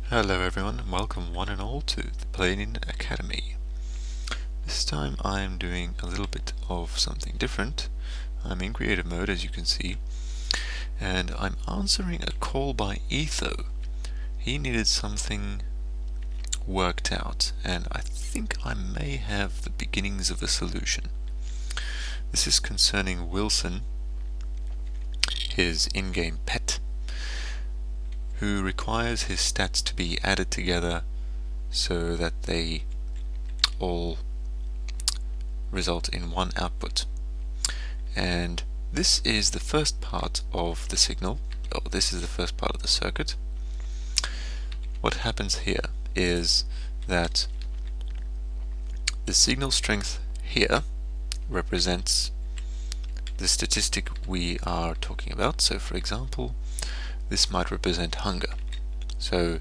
Hello everyone, and welcome one and all to the Planing Academy. This time I'm doing a little bit of something different. I'm in creative mode, as you can see, and I'm answering a call by Etho. He needed something worked out, and I think I may have the beginnings of a solution. This is concerning Wilson, his in-game pet, who requires his stats to be added together so that they all result in one output. And this is the first part of the signal, or this is the first part of the circuit. What happens here is that the signal strength here represents the statistic we are talking about. So for example, this might represent hunger. So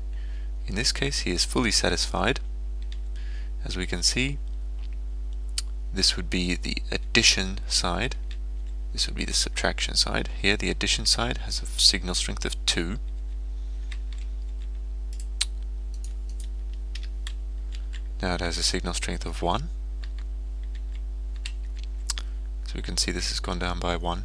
in this case he is fully satisfied. As we can see, this would be the addition side, this would be the subtraction side. Here the addition side has a signal strength of 2. Now it has a signal strength of 1. So we can see this has gone down by 1.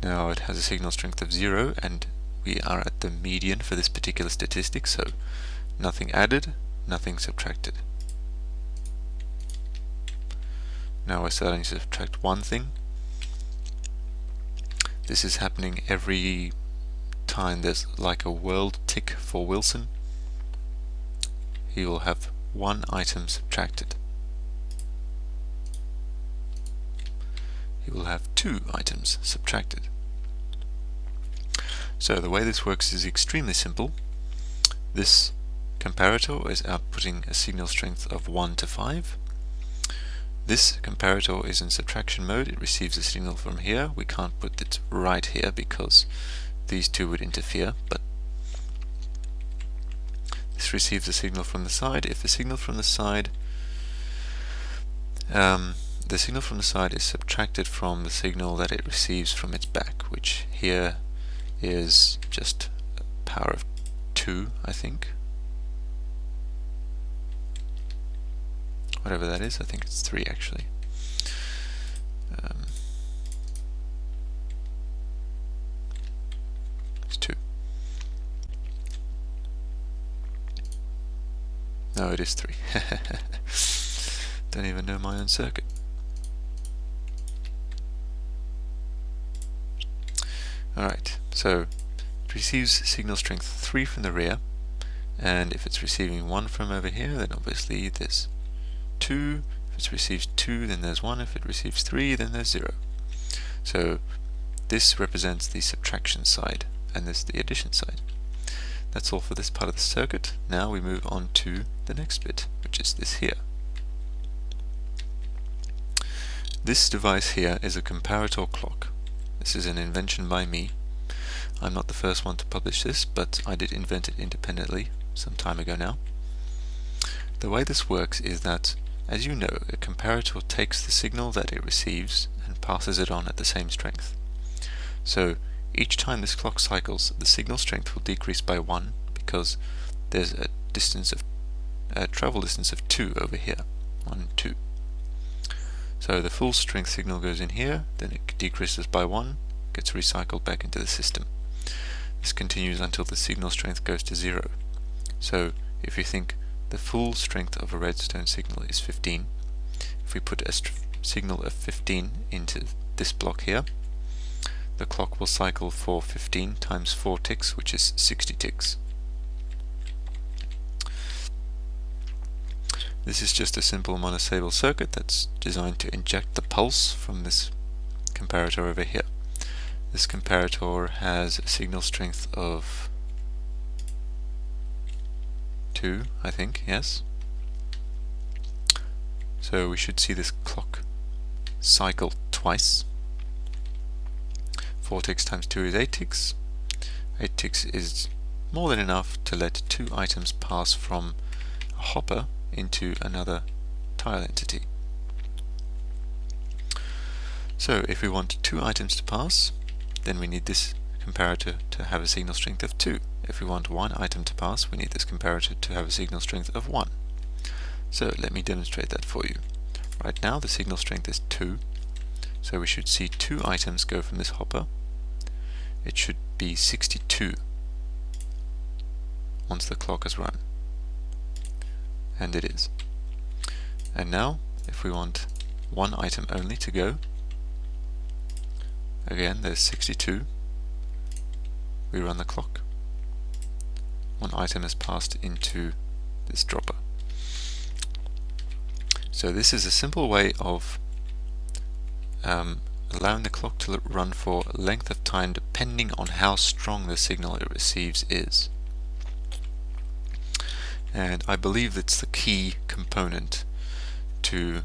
Now it has a signal strength of 0, and we are at the median for this particular statistic, so nothing added, nothing subtracted. Now we're starting to subtract one thing. This is happening every time there's like a world tick for Wilson. He will have one item subtracted. He will have 2 items subtracted. So the way this works is extremely simple. This comparator is outputting a signal strength of 1 to 5. This comparator is in subtraction mode. It receives a signal from here. We can't put it right here because these two would interfere, but this receives a signal from the side. If the signal from the side is subtracted from the signal that it receives from its back, which here is just a power of 2, I think. Whatever that is, I think it's 3 actually. It's 2. No, it is 3. Don't even know my own circuit. Alright, so it receives signal strength 3 from the rear, and if it's receiving 1 from over here, then obviously there's 2. If it receives 2, then there's 1. If it receives 3, then there's 0. So this represents the subtraction side, and this the addition side. That's all for this part of the circuit. Now we move on to the next bit, which is this here. This device here is a comparator clock. This is an invention by me. I'm not the first one to publish this, but I did invent it independently some time ago now. The way this works is that, as you know, a comparator takes the signal that it receives and passes it on at the same strength. So each time this clock cycles, the signal strength will decrease by 1 because there's a travel distance of 2 over here. 1, 2. So the full strength signal goes in here, then it decreases by 1, gets recycled back into the system. This continues until the signal strength goes to 0. So if you think the full strength of a redstone signal is 15, if we put a signal of 15 into this block here, the clock will cycle for 15 times 4 ticks, which is 60 ticks. This is just a simple monostable circuit that's designed to inject the pulse from this comparator over here. This comparator has a signal strength of 2, I think, yes. So we should see this clock cycle twice. 4 ticks times 2 is 8 ticks. 8 ticks is more than enough to let 2 items pass from a hopper into another tile entity. So if we want 2 items to pass, then we need this comparator to have a signal strength of 2. If we want one item to pass, we need this comparator to have a signal strength of 1. So let me demonstrate that for you. Right now the signal strength is 2, so we should see 2 items go from this hopper. It should be 62 once the clock has run, and it is. And now if we want one item only to go, again there's 62, we run the clock, one item is passed into this dropper. So this is a simple way of allowing the clock to run for a length of time depending on how strong the signal it receives is. And I believe that's the key component to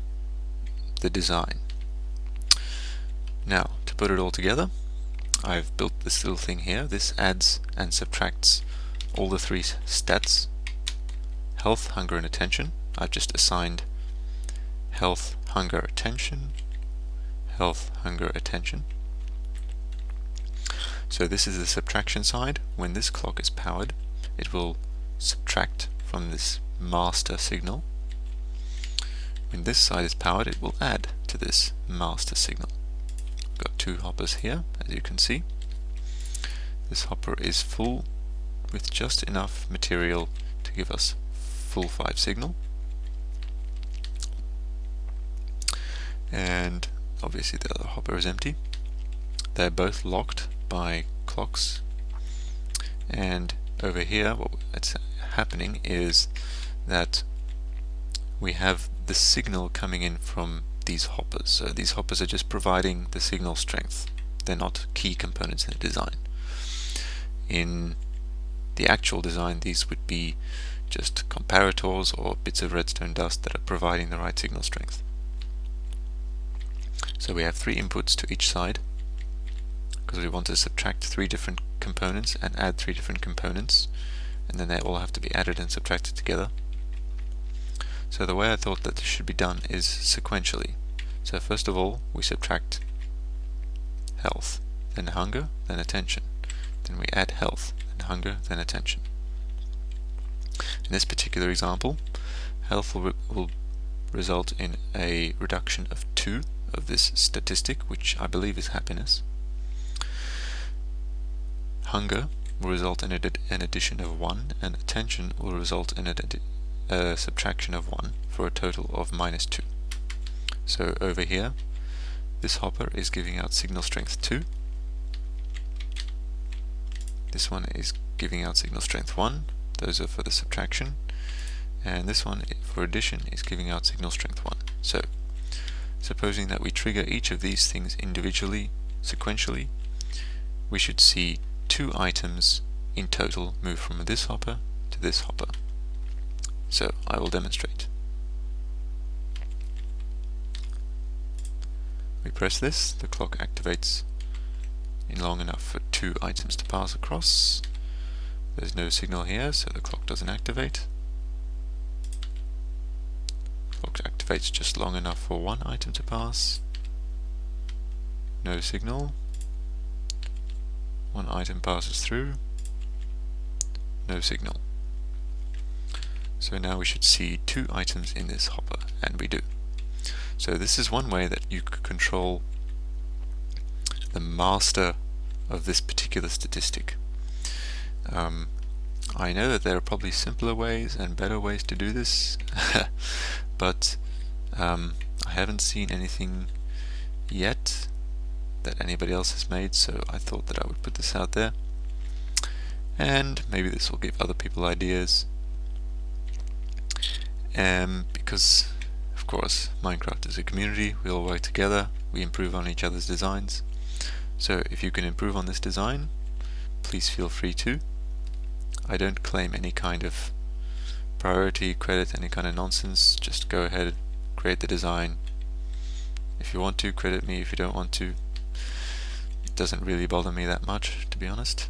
the design. Now, to put it all together, I've built this little thing here. This adds and subtracts all the 3 stats: health, hunger, and attention. I've just assigned health, hunger, attention, health, hunger, attention. So this is the subtraction side. When this clock is powered, it will subtract from this master signal. When this side is powered, it will add to this master signal. I've got 2 hoppers here, as you can see. This hopper is full with just enough material to give us full 5 signal. And obviously the other hopper is empty. They're both locked by clocks, and over here what's happening is that we have the signal coming in from these hoppers. So these hoppers are just providing the signal strength. They're not key components in the design. In the actual design, these would be just comparators or bits of redstone dust that are providing the right signal strength. So we have 3 inputs to each side, because we want to subtract 3 different components and add 3 different components, and then they all have to be added and subtracted together. So the way I thought that this should be done is sequentially. So first of all we subtract health, then hunger, then attention. Then we add health, then hunger, then attention. In this particular example, health will result in a reduction of 2 of this statistic, which I believe is happiness. Hunger will result in an addition of 1, and attention will result in a subtraction of 1 for a total of -2. So over here, this hopper is giving out signal strength 2. This one is giving out signal strength 1. Those are for the subtraction. And this one for addition is giving out signal strength 1. So supposing that we trigger each of these things individually, sequentially, we should see 2 items in total move from this hopper to this hopper. So I will demonstrate. We press this, the clock activates in long enough for 2 items to pass across. There's no signal here, so the clock doesn't activate. Clock activates just long enough for 1 item to pass. No signal. 1 item passes through. No signal. So now we should see 2 items in this hopper, and we do. So this is one way that you could control the master of this particular statistic. I know that there are probably simpler ways and better ways to do this, but I haven't seen anything yet that anybody else has made, so I thought that I would put this out there, and maybe this will give other people ideas, because of course Minecraft is a community, we all work together, we improve on each other's designs. So if you can improve on this design, please feel free to. I don't claim any kind of priority, credit, any kind of nonsense. Just go ahead, create the design. If you want to, credit me. If you don't want to, it doesn't really bother me that much, to be honest.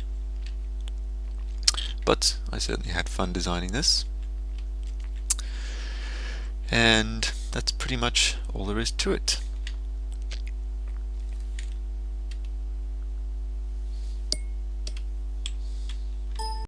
But I certainly had fun designing this. And that's pretty much all there is to it.